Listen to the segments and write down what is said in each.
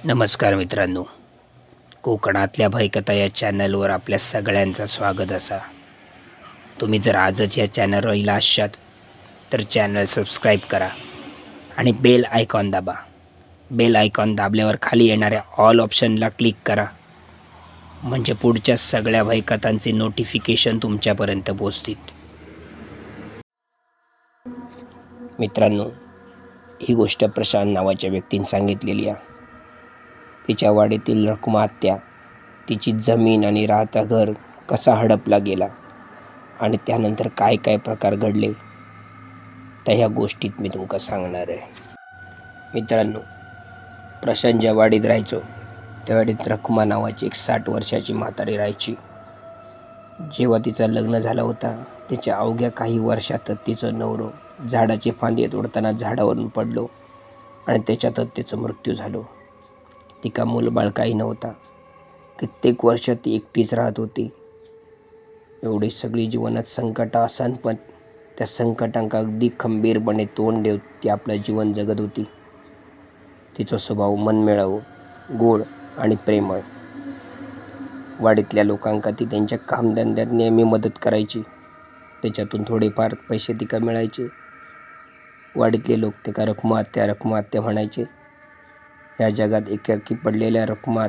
नमस्कार मित्रांनो, कोकणातल्या भयकथा या चॅनलवर आपल्या सगळ्यांचं स्वागत असा. तुम्ही जर आजच या चॅनलवर असाल तर चॅनल सबस्क्राईब करा आणि बेल आयकॉन दाबा. बेल आयकॉन दाबल्यावर खाली येणाऱ्या ऑल ऑप्शनला क्लिक करा, म्हणजे पुढच्या सगळ्या भयकथांचे नोटिफिकेशन तुमच्यापर्यंत पोहोचतील. मित्रांनो, ही गोष्ट प्रशांत नावाच्या व्यक्तीने सांगितलेली आहे. तिच्या वाडीतील रखुमा आत्या, तिची जमीन आणि राहता घर कसा हडपला गेला आणि त्यानंतर काय काय प्रकार घडले त्या ह्या गोष्टीत मी तुमका सांगणार आहे. मित्रांनो, प्रशांत ज्या वाडीत राहायचो त्या वाडीत रखुमा नावाची एक 60 वर्षाची म्हातारी राहायची. जेव्हा तिचं लग्न झालं होता त्याच्या अवघ्या काही वर्षातच तिचं नवरो झाडाचे फांदे तोडताना झाडावरून पडलो आणि त्याच्यातच त्याचा मृत्यू झालो. तिका मूलबाळ काही नव्हता. कित्येक वर्ष ती एकटीच राहत होती. एवढी सगळी जीवनात संकट असन, पण त्या संकटांका अगदी खंबीरपणे तोंड देत ती आपलं जीवन जगत होती. तिचा स्वभाव मनमिळावू, गोड आणि प्रेमळ. वाडीतल्या लोकांका ती त्यांच्या कामधंद्यात नेहमी मदत करायची. त्याच्यातून थोडेफार पैसे तिका मिळायचे. वाडीतले लोक तिका रखुमा आत्या म्हणायचे. या जगात एकाकी पडलेल्या रखुमा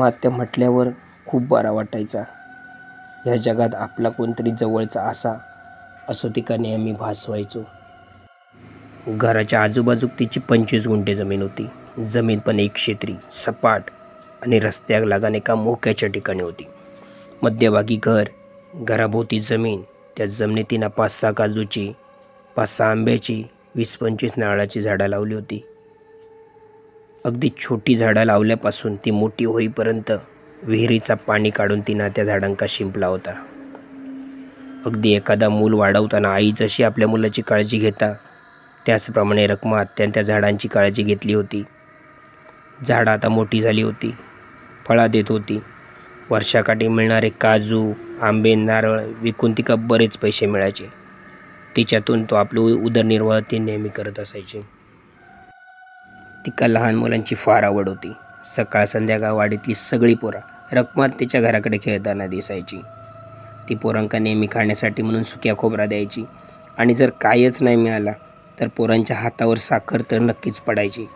आत्या म्हटल्यावर खूप बरा वाटायचा. ह्या जगात आपला कोणतरी जवळचा असा असं तिका नेहमी भासवायचो. घराच्या आजूबाजूक तिची 25 गुंठे जमीन होती. जमीन पण एक क्षेत्री, सपाट आणि रस्त्याक लागून एका मोक्याच्या ठिकाणी होती. मध्यभागी घर, घराभोवती जमीन. त्या जमिनीत तिनं 5-6 काजूची, 5-6 आंब्याची, 20-25 नारळाची झाडं लावली होती. अगदी छोटी झाडं लावल्यापासून ती मोठी होईपर्यंत विहिरीचा पाणी काढून तिनं त्या झाडांका शिंपला होता. अगदी एखादा मूल वाढवताना आई जशी आपल्या मुलाची काळजी घेता त्याचप्रमाणे रखुमा आत्याने त्या झाडांची काळजी घेतली होती. झाडं आता मोठी झाली होती, फळं देत होती. वर्षाकाठी मिळणारे काजू, आंबे, नारळ विकून तिका बरेच पैसे मिळायचे. तिच्यातून तो आपलं उदरनिर्वाह ती नेहमी करत असायची. तिका लहान मुलांची फार आवड होती. सकाळ संध्याकाळ वाडीतली सगळी पोरं रखुमा आत्याच्या घराकडे खेळताना दिसायची. ती पोरांका नेहमी खाण्यासाठी म्हणून सुक्या खोबरा द्यायची आणि जर कायच नाही मिळाला तर पोरांच्या हातावर साखर तर नक्कीच पडायची.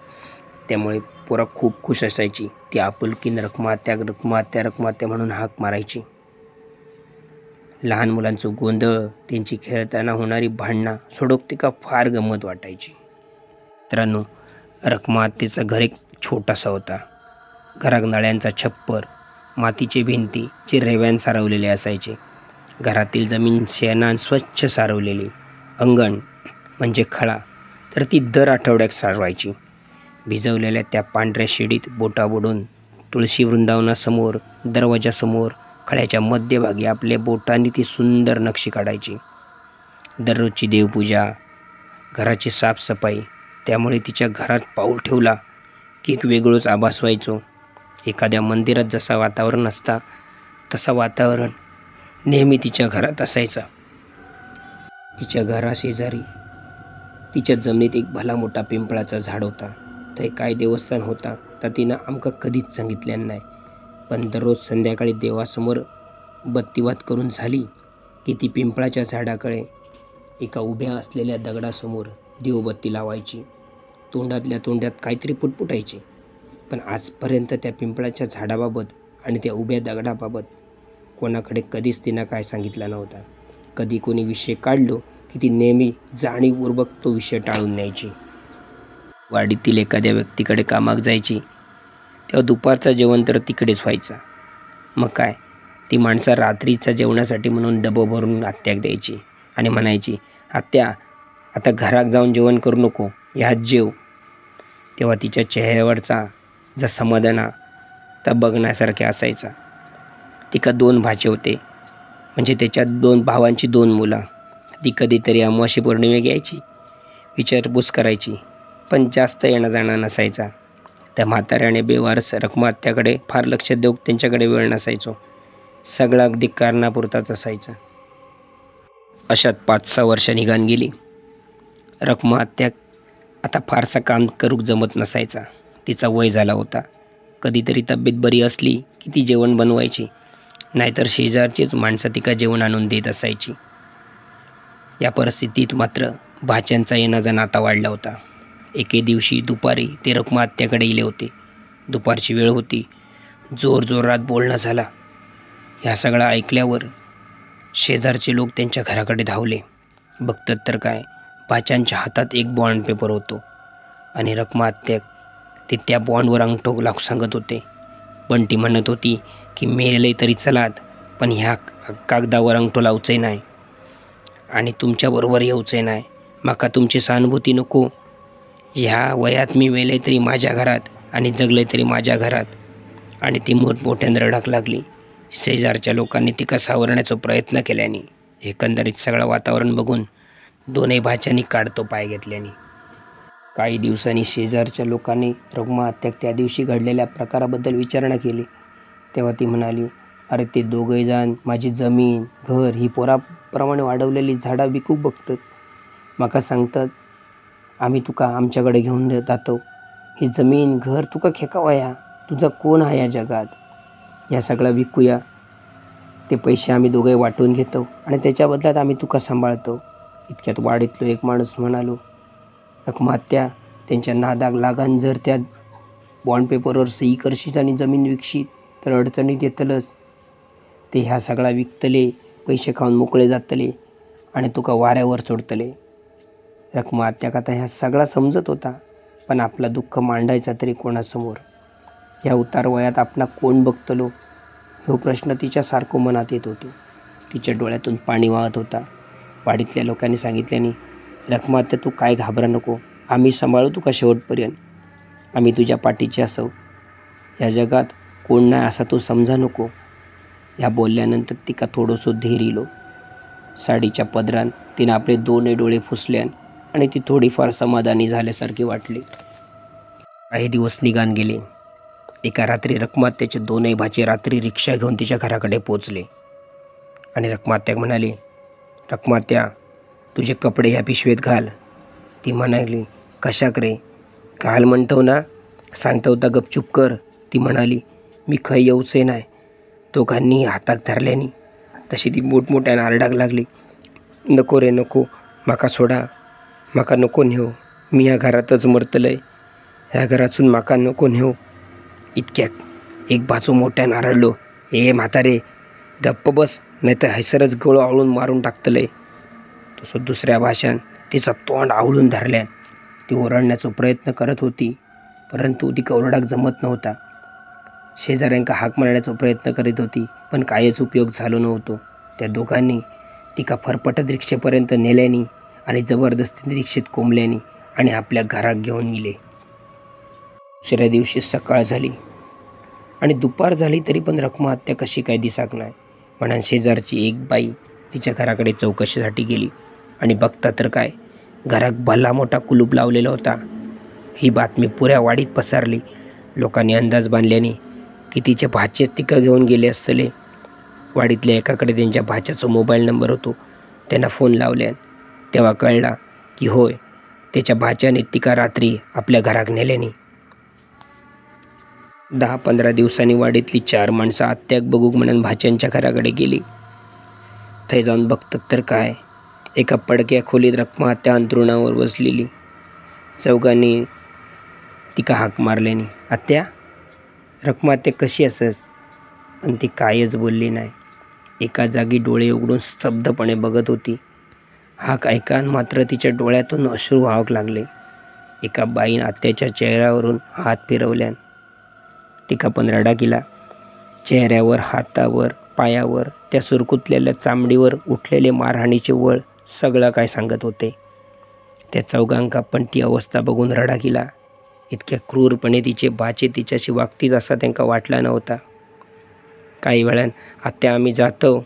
त्यामुळे पोरं खूप खुश असायची. ती आपुलकीने रखुमा आत्या म्हणून हाक मारायची. लहान मुलांचं गोंधळ, त्यांची खेळताना होणारी भांडणं सोडून तिका फार गंमत वाटायची. मित्रांनो, रखुमा आत्याचं घर एक छोटासा होता. घरात नळ्यांचा छप्पर, मातीची भिंती जे रेव्याने सारवलेले असायचे. घरातील जमीन शेणाने स्वच्छ सारवलेली. अंगण म्हणजे खळा तर ती दर आठवड्यात सारवायची. भिजवलेल्या त्या पांढऱ्या शिडीत बोटा बुडून तुळशी वृंदावनासमोर, दरवाजासमोर, खळ्याच्या मध्यभागी आपल्या बोटांनी ती सुंदर नक्षी काढायची. दररोजची देवपूजा, घराची साफसफाई, त्यामुळे तिच्या घरात पाऊल ठेवला की एक वेगळंच आभास व्हायचो. एखाद्या मंदिरात जसा वातावरण असता तसा वातावरण नेहमी तिच्या घरात असायचा. तिच्या घराशेजारी तिच्या जमिनीत एक भला मोठा पिंपळाचा झाड होता. ते काय देवस्थान होता तर तिनं आमका कधीच सांगितलं नाही. पण दररोज संध्याकाळी देवासमोर बत्तीवात करून झाली की ती पिंपळाच्या झाडाकडे एका उभ्या असलेल्या दगडासमोर देवबत्ती लावायची. तोंडातल्या तोंडात काहीतरी पुटपुटायची. पण आजपर्यंत त्या पिंपळाच्या झाडाबाबत आणि त्या उभ्या दगडाबाबत कोणाकडे कधीच तिनं काय सांगितलं नव्हता. कधी कोणी विषय काढलो की ती नेहमी जाणीवपूर्वक तो विषय टाळून न्यायची. वाडीतील एखाद्या व्यक्तीकडे कामाक जायची तेव्हा दुपारचं जेवण तर तिकडेच व्हायचा. मग काय, ती माणसं रात्रीच्या जेवणासाठी म्हणून डबं भरून आत्याक द्यायची आणि म्हणायची, आत्या आता घरात जाऊन जेवण करू नको, ह्यात जेव. तेव्हा तिच्या चेहऱ्यावरचा जो समाधान तर बघण्यासारखे असायचा. तिका 2 भाचे होते, म्हणजे त्याच्यात 2 भावांची 2 मुलं. ती कधीतरी अमावास्या पौर्णिमेक यायची, विचारपूस करायची, पण जास्त येणं जाणं नसायचा. त्या म्हाताऱ्याने बेवारस रखुमा आत्याकडे फार लक्ष देऊ त्यांच्याकडे वेळ नसायचो. सगळा अगदी कारणापुरताच असायचा. अशात 5-6 वर्ष निघान गेली. रखुमा आत्या आता फारसा काम करूक जमत नसायचा. तिचा वय झाला होता. कधीतरी तब्येत बरी असली की ती जेवण बनवायची, नाहीतर शेजारचीच माणसं तिका जेवण आणून देत असायची. या परिस्थितीत मात्र भाच्यांचा येणाचा नाता वाढला होता. एके दिवशी दुपारी ते रखमा आत्याकडे गेले होते. दुपारची वेळ होती. जोरजोरात बोलणं झाला. ह्या सगळं ऐकल्यावर शेजारचे लोक त्यांच्या घराकडे धावले. बघतात तर काय, भाच्यांच्या हातात एक बॉन्ड पेपर होतो आणि रखमा आत्या ते त्या बॉन्डवर अंगठो लावून सांगत होते. बंटी म्हणत होती की मेले तरी चलात, पण ह्या कागदावर अंगठो लावचंय नाही आणि तुमच्याबरोबर येऊचंय नाही. माका तुमची सहानुभूती नको. ह्या वयात मी मेले तरी माझ्या घरात आणि जगले तरी माझ्या घरात. आणि ती मोठमोठ्यानं रडाक लागली. शेजारच्या लोकांनी तिका सावरण्याचा प्रयत्न केल्याने एकंदरीत सगळं वातावरण बघून दोन्ही भाच्यांनी काढतो पाय घेतल्याने. काही दिवसांनी शेजारच्या लोकांनी रखमा आत्याक त्या दिवशी घडलेल्या प्रकाराबद्दल विचारणा केली. तेव्हा ती म्हणाली, अरे ते दोघे जण माझी जमीन घर ही पोराप्रमाणे वाढवलेली झाडा विकूक बघतात. माका सांगतात आम्ही तुका आमच्याकडे घेऊन जातो. ही जमीन घर तुका खेकावया, तुझा कोण आहे या जगात. या सगळा विकूया, ते पैसे आम्ही दोघे वाटून घेतो आणि त्याच्या बदल्यात आम्ही तुका सांभाळतो. इतक्यात वाडीतलो एक माणूस म्हणालो, रखमा आत्या त्यांच्या नादाक लागान जर त्या बॉन्ड पेपरवर सही करशीत आणि जमीन विकशीत तर अडचणीत येतलंच. ते ह्या सगळा विकतले, पैसे खाऊन मोकळे जातले आणि तुका वाऱ्यावर सोडतले. रखमा आत्याक आता ह्या सगळा समजत होता, पण आपला दुःख मांडायचा तरी कोणासमोर. ह्या उतार वयात आपणा कोण बघतलो ह्यो प्रश्न तिच्यासारखं मनात येत होतो. तिच्या डोळ्यातून पाणी वाहत होता. वाडीतल्या लोकांनी सांगितल्याने, रखमा आत्या तू काय घाबरा नको, आम्ही सांभाळू तुका शेवटपर्यंत. आम्ही तुझ्या पाठीचे असू. या जगात कोण नाही असा तू समजा नको. ह्या बोलल्यानंतर तिका थोडंसं धीर इलो. साडीच्या पदरान तिनं आपले दोन्ही डोळे पुसल्यान आणि ती थोडीफार समाधानी झाल्यासारखी वाटली. काही दिवस निघान गेले. एका रात्री रखमा आत्याचे दोनही भाचे रात्री रिक्षा घेऊन तिच्या घराकडे पोचले आणि रखमा आत्या म्हणाली, रखमा आत्या तुझे कपडे ह्या पिशवेत घाल. ती म्हणाली, कशाक रे. घाल म्हणतो ना, सांगता होता गपचूप कर. ती म्हणाली, मी खै येऊचे नाही. दोघांनी हाताक धरल्यानी तशी ती मोठमोठ्यानं आरडाक लागली, नको रे नको, माका सोडा, माका नको नेऊ. मी ह्या घरातच मरतलंय. ह्या घरातून माका नको नेऊ. इतक्यात एक बाजू मोठ्यानं आरडलो, ए म्हातारे गप्प बस, नाही तर हैसरच गळ आवळून मारून टाकतलंय. तसं दुसऱ्या भाषान तिचा तोंड आवळून धरल्यान ती ओरडण्याचा प्रयत्न करत होती, परंतु ती ओरडाक जमत नव्हता. शेजाऱ्यांका हाक मारण्याचा प्रयत्न करीत होती, पण काहीच उपयोग झालो नव्हतो. त्या दोघांनी तिका फरफटत रिक्षेपर्यंत नेल्यानी आणि जबरदस्तीने रिक्षेत कोंबल्यानी आणि आपल्या घरात घेऊन गेले. दुसऱ्या दिवशी सकाळ झाली आणि दुपार झाली तरी पण रखमा आत्या कशी काय दिसाक नाही. म्हणून शेजारची एक बाई तिच्या घराकडे चौकशीसाठी गेली आणि बघता तर काय, घरात भला मोठा कुलूप लावलेला होता. ही बातमी पुऱ्या वाडीत पसरली. लोकांनी अंदाज बांधल्याने की तिचे भाचे तिका घेऊन गेले असतले. वाडीतल्या एकाकडे त्यांच्या भाच्याचा मोबाईल नंबर होतो. त्यांना फोन लावल्यान तेव्हा कळला की होय, त्याच्या भाच्याने तिका रात्री आपल्या घरात नेल्याने. 10-15 दिवसांनी वाडीतली 4 माणसं आत्याक बघूक म्हणून भाच्यांच्या घराकडे गेली. थंय जाऊन बघतात तर काय, एका पडक्या खोलीत रखमा आत्या अंथरुणावर बसलेली. चौघांनी तिका हाक मारल्याने, आत्या. रखमा आत्या कशी असस, पण ती कायच बोलली नाही. एका जागी डोळे उघडून स्तब्धपणे बघत होती. हाक ऐकान मात्र तिच्या डोळ्यातून अश्रू वाहूक लागले. एका बाईनं आत्याच्या चेहऱ्यावरून हात फिरवल्यान तिका पण रडा केला. चेहऱ्यावर, हातावर, पायावर, त्या सुरकुतलेल्या चामडीवर उठलेले मारहाणीचे वळ सगळं काय सांगत होते. त्या चौघांका पण ती अवस्था बघून रडा केला. इतक्या क्रूरपणे तिचे भाचे तिच्याशी वागतील असा त्यांका वाटला नव्हता. काही वेळान, आत्या आम्ही जातो,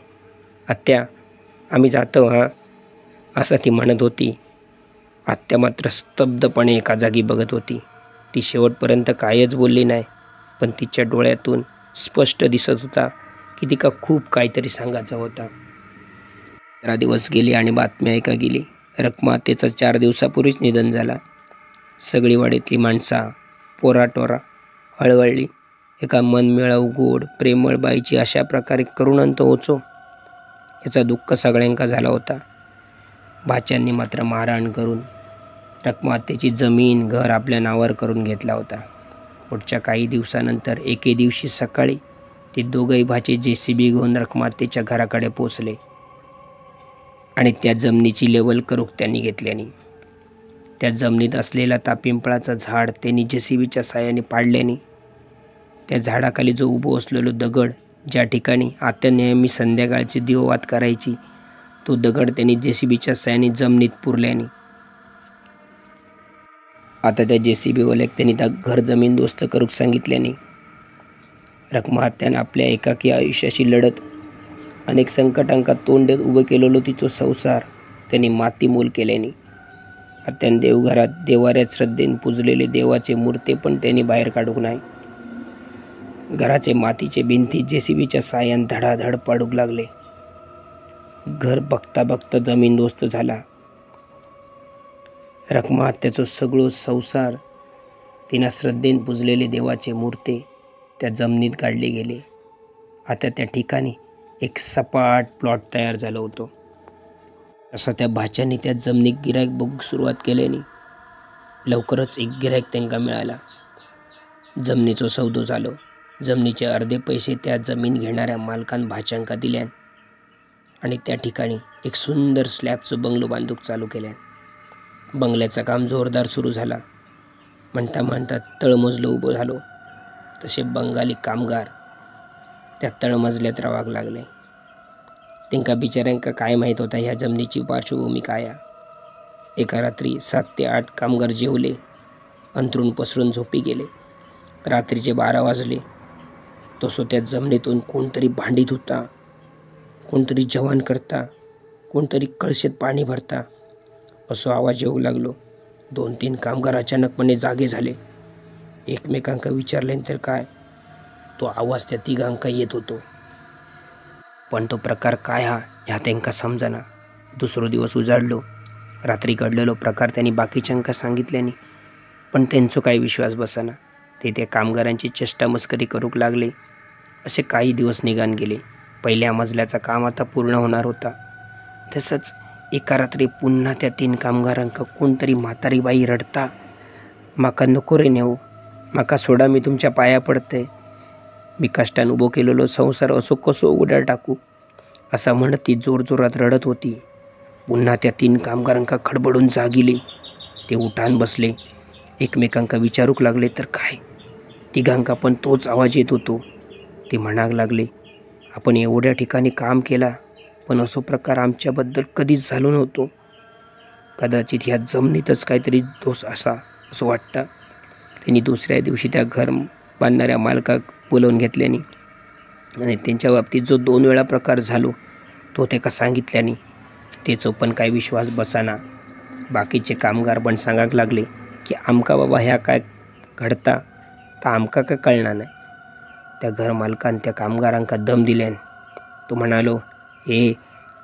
आत्या आम्ही जातो हां, असं ती म्हणत होती. आत्या मात्र स्तब्धपणे एका जागी बघत होती. ती शेवटपर्यंत कायच बोलली नाही, पण तिच्या डोळ्यातून स्पष्ट दिसत होता की तिका खूप काहीतरी सांगायचं होता. 15 दिवस गेले आणि बातमी ऐका गेली, रखमा आत्याचं 4 दिवसापूर्वीच निधन झाला. सगळी वाडीतली माणसा पोराटोरा हळवळली. एका मनमिळाऊ गोड प्रेमळ बाईची अशा प्रकारे करुणंत ओचो याचा दुःख सगळ्यांका झाला होता. भाच्यांनी मात्र मारहाण करून रखमातेची जमीन घर आपल्या नावावर करून घेतला होता. पुढच्या काही दिवसानंतर एके दिवशी सकाळी ते दोघंही भाचे JCB घेऊन रखमातेच्या घराकडे पोचले आणि त्या जमिनीची लेवल करूक त्यांनी घेतल्यानी. त्या जमिनीत असलेला पिंपळाचं झाड त्यांनी JCBच्या साहाय्याने पाडल्याने त्या झाडाखाली जो उभो असलेलो दगड, ज्या ठिकाणी आत्या नेहमी संध्याकाळची दिववात करायची, तो दगड त्यांनी JCBच्या साहाय्याने जमिनीत पुरल्याने आता त्या JCBवाल्याक त्यांनी त्या घर जमीनदोस्त करूक सांगितल्याने रखमात्यानं आपल्या एकाकी आयुष्याशी लढत अनेक संकटांका तोंड देत उभं केलेलो तिचो संसार त्यांनी मातीमोल केल्याने आत्यानं देवघरात देवाऱ्यात श्रद्धेने पूजलेले देवाचे मूर्ती पण त्यांनी बाहेर काढूक नाही. घराचे मातीचे भिंती JCBच्या साहाय्याने धडाधड पाडूक लागले. घर बघता बघता जमीनदोस्त झाला. रखमात्याचो सगळो संसार तिनं श्रद्धेने पूजलेले देवाचे मूर्ती त्या जमिनीत काढले गेले. आता त्या ठिकाणी एक सपाट प्लॉट तयार झालं होतं. असं त्या भाच्याने त्या जमिनीत गिराईक बघूक सुरुवात केल्याने लवकरच एक गिराईक त्यांना मिळाला. जमिनीचो सौदो झालो. जमिनीचे अर्धे पैसे त्या जमीन घेणाऱ्या मालकान भाच्यांका दिल्यान आणि त्या ठिकाणी एक सुंदर स्लॅबचं बंगलो बांधूक चालू केल्यान. बंगल्याचं काम जोरदार सुरू झाला. म्हणता म्हणता तळमजलो उभं झालो. तसे बंगाली कामगार त्या तळमजल्यात रावाक लागले. त्यांका बिचाऱ्यांका काय माहीत होता ह्या जमिनीची पार्श्वभूमी काय. एका रात्री 7 ते 8 कामगार जेवले, अंथरूण पसरून झोपी गेले. रात्रीचे 12 वाजले. तसो त्या जमिनीतून कोणतरी भांडी धुता, कोणतरी जेवण करता, कोणतरी कळशेत पाणी भरता असो आवाज येऊ लागलो. 2-3 कामगार अचानकपणे जागे झाले. एकमेकांका विचारल्यानंतर काय तो आवाज त्या तिघांका येत होतो. पण तो प्रकार काय ह्या त्यांका समजना. दुसरो दिवस उजाडलो. रात्री घडलेलो प्रकार त्यांनी बाकीच्यांका सांगितल्याने पण त्यांचा काही विश्वास बसना. ते त्या कामगारांची चेष्टा मस्करी करूक लागले. असे काही दिवस निघान गेले. पहिल्या मजल्याचं काम आता पूर्ण होणार होता. तसंच एका रात्री पुन्हा त्या 3 कामगारांका कोणतरी म्हातारी बाई रडता, माका नको रे नेऊ, माका सोडा, मी तुमच्या पाया पडते, मी कष्टानं उभो केलेलो संसार असो कसो उघड्यावर टाकू, असं म्हणत ती जोरजोरात रडत होती. पुन्हा त्या 3 कामगारांका खडबडून जागिले. ते उठान बसले. एकमेकांका विचारूक लागले तर काय तिघांका पण तोच आवाज येत होतो. ते म्हणाक लागले, आपण एवढ्या ठिकाणी काम केला पण असो प्रकार आमच्याबद्दल कधीच झालो नव्हतो. कदाचित ह्या जमिनीतच काहीतरी दोष असा असं वाटतं. त्यांनी दुसऱ्या दिवशी त्या घर बांधणाऱ्या मालकाक बोलावून घेतल्याने आणि त्यांच्या बाबतीत जो 2 वेळा प्रकार झालो तो त्याका सांगितल्याने त्याचो पण काही विश्वास बसाना. बाकीचे कामगार पण सांगाक लागले की आमका बाबा ह्या काय घडता तर आमका काय कळणार नाही. त्या घर मालकान त्या कामगारांका दम दिल्यान. तो म्हणालो, हे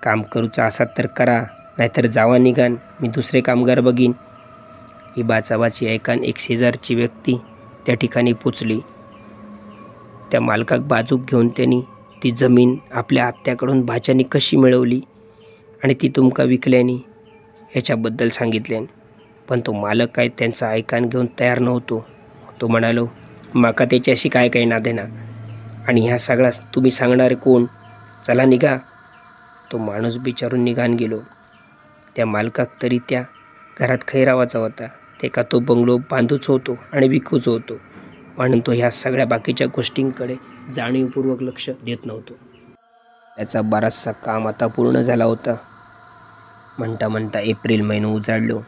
काम करूचा असात तर करा, नाहीतर जावा निघान, मी दुसरे कामगार बघीन. ही बाचाबाची ऐकान एक शेजारची व्यक्ती त्या ठिकाणी पोचली. त्या मालकाक बाजूक घेऊन त्यांनी ती जमीन आपल्या आत्याकडून भाच्यानी कशी मिळवली आणि ती तुमका विकल्यानी याच्याबद्दल सांगितल्यान. पण तो मालक काय त्यांचा ऐकान घेऊन तयार नव्हतो. तो म्हणालो, माका त्याच्याशी काय काही ना देना आणि ह्या सगळा तुम्ही सांगणारे कोण, चला निघा. तो माणूस विचारून निघान गेलो. त्या मालकाक तरी त्या घरात खैरावाचा होता. ते का तो बंगलो बांधूच होतो आणि विकूच होतो, म्हणून तो ह्या सगळ्या बाकीच्या गोष्टींकडे जाणीवपूर्वक लक्ष देत नव्हतो. त्याचा बराचसा काम आता पूर्ण झाला होता. म्हणता म्हणता एप्रिल महिना उजाडलो.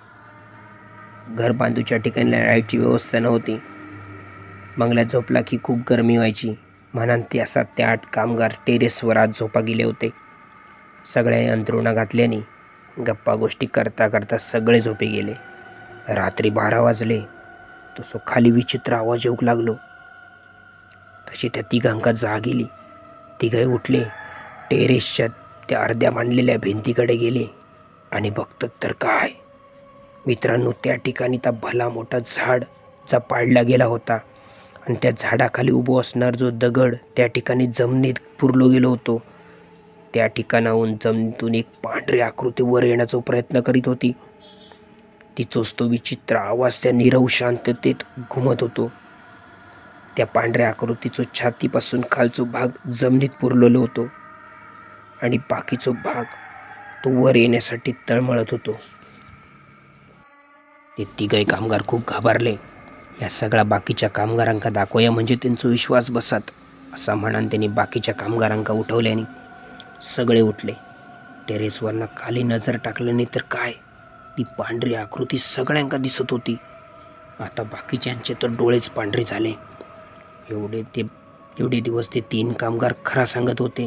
घर बांधूच्या ठिकाणी लाईटची व्यवस्था नव्हती. बंगल्यात झोपला की खूप गरमी व्हायची, म्हणून ते 7 ते 8 कामगार टेरेसवर आज झोपा गेले होते. सगळ्यांनी अंथरुणा घातल्याने गप्पा गोष्टी करता करता सगळे झोपे गेले. रात्री 12 वाजले. तसो खाली विचित्र आवाज येऊ लागलो. तशी त्या तिघांका जाग गेली. तिघे उठले. टेरेसच्या त्या अर्ध्या बांधलेल्या भिंतीकडे गेले आणि बघतात तर काय मित्रांनो, त्या ठिकाणी त्या भला मोठा झाड जा पाडला गेला होता आणि त्या झाडाखाली उभं असणार जो दगड त्या ठिकाणी जमिनीत पुरलो गेलो होतो. त्या ठिकाणाहून जमिनीतून एक पांढरी आकृती वर येण्याचा प्रयत्न करीत होती. तिचोच तो विचित्र आवाज त्या नीरव शांततेत घुमत होतो. त्या पांढऱ्या आकृतीचो छातीपासून खालचो भाग जमिनीत पुरलेलो होतो आणि बाकीचो भाग तो वर येण्यासाठी तळमळत होतो. ते तिघही कामगार खूप घाबरले. या सगळ्या बाकीच्या कामगारांका दाखवया म्हणजे त्यांचा विश्वास बसात असा म्हणान त्यांनी बाकीच्या कामगारांका उठवल्याने सगळे उठले. टेरेसवरनं खाली नजर टाकल्याने तर काय, ती पांढरी आकृती सगळ्यांका दिसत होती. आता बाकीच्यांचे तर डोळेच पांढरे झाले. एवढे दिवस ते 3 कामगार खरा सांगत होते,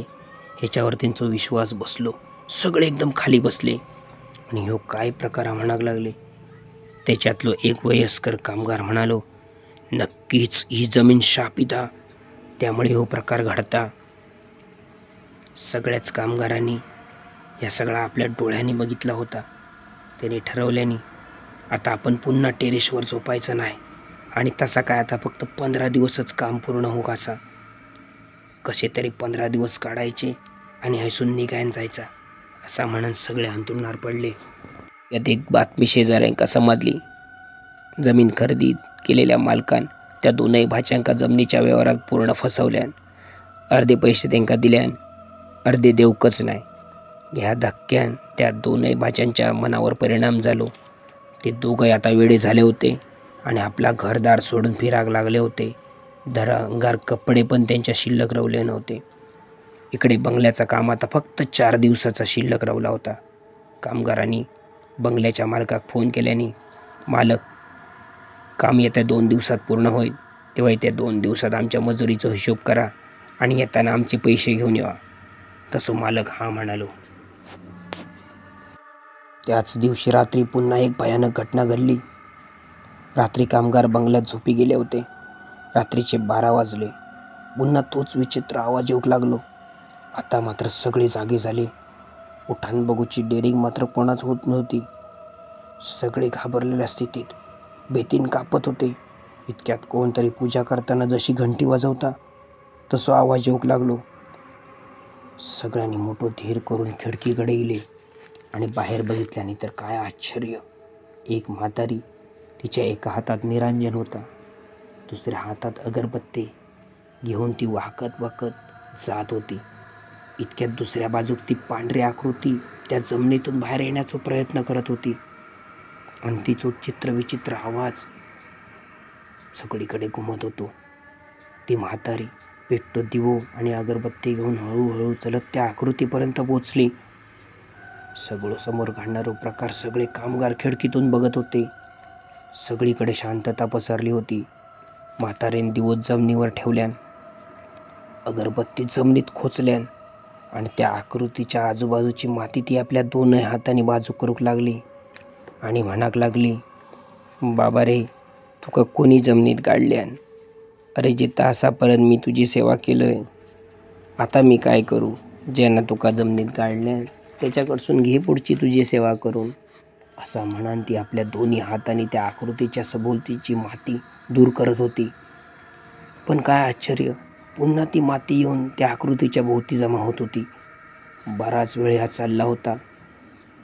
ह्याच्यावर त्यांचा विश्वास बसलो. सगळे एकदम खाली बसले आणि ह्यो काय प्रकार म्हणाक लागले. त्याच्यातलो एक वयस्कर कामगार म्हणालो, नक्कीच ही जमीन शापित हा, त्यामुळे हो प्रकार घडता. सगळ्याच कामगारांनी या सगळा आपल्या डोळ्यांनी बघितला होता. त्याने ठरवल्याने आता आपण पुन्हा टेरेसवर झोपायचं नाही आणि तसा काय आता फक्त 15 दिवसच काम पूर्ण हो कसा. कसे तरी 15 दिवस काढायचे आणि हैसून निघायला जायचा असा म्हणून सगळे अंथरुणावर पडले. यात एक बातमी शेजाऱ्यांका समजली. जमीन खरेदी केलेल्या मालकान त्या दोनही भाच्यांका जमिनीच्या व्यवहारात पूर्ण फसवल्यान. अर्धे पैसे त्यांका दिल्यान, अर्धे देवकच नाही. ह्या धक्क्यान त्या दोनही भाच्यांच्या मनावर परिणाम झालो. ते दोघंही आता वेडे झाले होते आणि आपला घरदार सोडून फिराक लागले होते. अंगार कपडे पण त्यांच्या शिल्लक रवले नव्हते. इकडे बंगल्याचा काम आता फक्त 4 दिवसाचा शिल्लक रवला होता. कामगारांनी बंगल्याच्या मालकाक फोन केल्याने, मालक, काम येत्या 2 दिवसात पूर्ण होईल, तेव्हा येत्या 2 दिवसात आमच्या मजुरीचा हिशोब करा आणि येताना आमचे पैसे घेऊन यावा. तसं मालक हा म्हणालो. त्याच दिवशी रात्री पुन्हा एक भयानक घटना घडली. रात्री कामगार बंगल्यात झोपी गेले होते. रात्रीचे 12 वाजले. पुन्हा तोच विचित्र आवाज येऊ लागलो. आता मात्र सगळे जागे झाले. उठान बघूची डेअरिंग मात्र कोणाच होत नव्हती. सगळे घाबरलेल्या स्थितीत भीतीन कापत होते. इतक्यात कोणतरी पूजा करताना जशी घंटी वाजवता तसं आवाज येऊ लागलो. सगळ्यांनी मोठं धीर करून खिडकीकडे इले आणि बाहेर बघितल्याने तर काय आश्चर्य. एक म्हातारी, तिच्या एका हातात निरांजन होता, दुसऱ्या हातात अगरबत्ती घेऊन ती वाकत जात होती. इतक्यात दुसऱ्या बाजूक ती पांढरी आकृती त्या जमिनीतून बाहेर येण्याचा प्रयत्न करत होती आणि तिचा चित्रविचित्र आवाज सगळीकडे घुमत होतो. ती म्हातारी पेटतो दिवो आणि अगरबत्ती घेऊन हळूहळू चलत त्या आकृतीपर्यंत पोचली. सगळं समोर घडणारा प्रकार सगळे कामगार खिडकीतून बघत होते. सगळीकडे शांतता पसरली होती. म्हातारीने दिवो जमिनीवर ठेवल्यान, अगरबत्ती जमिनीत खोचल्यान आणि त्या आकृतीच्या आजूबाजूची माती ती आपल्या 2 हातांनी बाजू करूक लागली आणि म्हणाक लागली, बाबा रे, तुका कोणी जमिनीत गाडल्यान? अरे जे तासापर्यंत मी तुझी सेवा केलंय, आता मी काय करू? ज्यांना तुका जमिनीत गाडल्यान त्याच्याकडसून घे पुढची तुझी सेवा करून. असा म्हणान ती आपल्या 2 हातांनी त्या आकृतीच्या सभोवतीची माती दूर करत होती. पण काय आश्चर्य, पुन्हा ती माती येऊन त्या आकृतीच्या भोवती जमा होत होती. बराच वेळ हा चालला होता,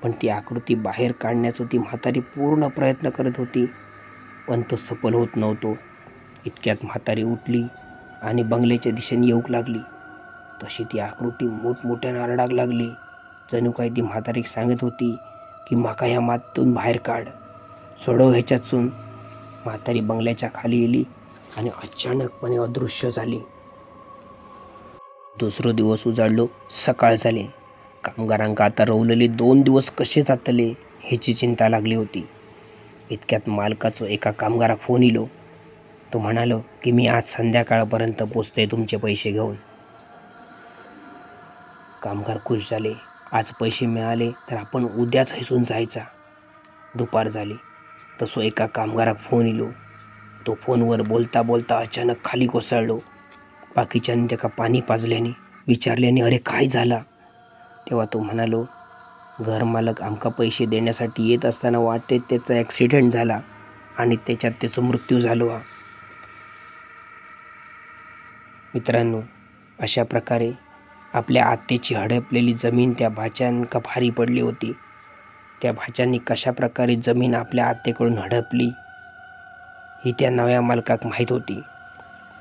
पण ती आकृती बाहेर काढण्याचा ती म्हातारी पूर्ण प्रयत्न करत होती, पण तो सफल होत नव्हतो. इतक्यात म्हातारी उठली आणि बंगल्याच्या दिशेने येऊ लागली. तशी ती आकृती मोठमोठ्याने आरडाक लागली. जणू काही ती म्हातारी सांगत होती की माका ह्या मातीतून बाहेर काढ, सोडव ह्याच्यातून. म्हातारी बंगल्याच्या खाली गेली आणि अचानकपणे अदृश्य झाली. दुसरो दिवस उजाडलो. सकाळ झाले. कामगारांका आता रवलेले 2 दिवस कसे जातले ह्याची चिंता लागली होती. इतक्यात मालकाचो एका कामगाराक फोन इलो. तो म्हणालो की मी आज संध्याकाळपर्यंत पोचतोय तुमचे पैसे घेऊन. कामगार खुश झाले. आज पैसे मिळाले तर आपण उद्याच हैसून जायचा. दुपार झाली. तसो एका कामगाराक फोन इलो. तो फोनवर बोलता बोलता अचानक खाली कोसळलो. बाकीच्यांनी त्याका पाणी पाजल्याने विचारल्याने अरे काय झाला? तेव्हा तो म्हणालो, घर मालक आमका पैसे देण्यासाठी येत असताना वाटेत त्याचा ॲक्सिडेंट झाला आणि त्याच्यात त्याचा मृत्यू झालो हा. मित्रांनो, अशा प्रकारे आपल्या आत्याची हडपलेली जमीन त्या भाच्यांका भारी पडली होती. त्या भाच्यांनी कशा प्रकारे जमीन आपल्या आत्याकडून हडपली ही त्या नव्या मालकाक माहीत होती.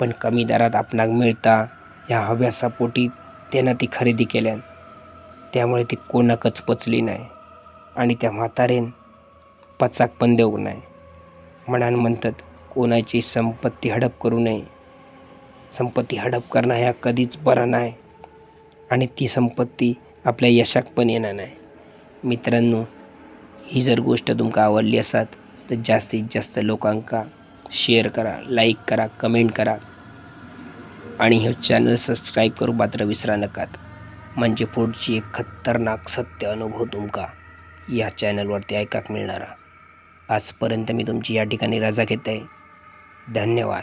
पण कमी दरात आपणाक मिळता ह्या हव्यासापोटी त्यानं ती खरेदी केल्यान. त्यामुळे ती कोणाकच पचली नाही आणि त्या म्हातारेन पचाक पण देऊ नाही. म्हणान म्हणतात, कोणाची संपत्ती हडप करू नये. संपत्ती हडप करणं ह्या कधीच बरं नाही आणि ती संपत्ती आपल्या यशाक पण येणार नाही. मित्रांनो, ही जर गोष्ट तुमका आवडली असात तर जास्तीत जास्त लोकांका शेअर करा, लाईक करा, कमेंट करा आणि हे चॅनल सबस्क्राईब करू मात्र विसरा नकात. म्हणजे पुढची एक खतरनाक सत्य अनुभव तुमका या चॅनलवरती ऐकाक मिळणार. आजपर्यंत मी तुमची या ठिकाणी रजा घेत आहे. धन्यवाद.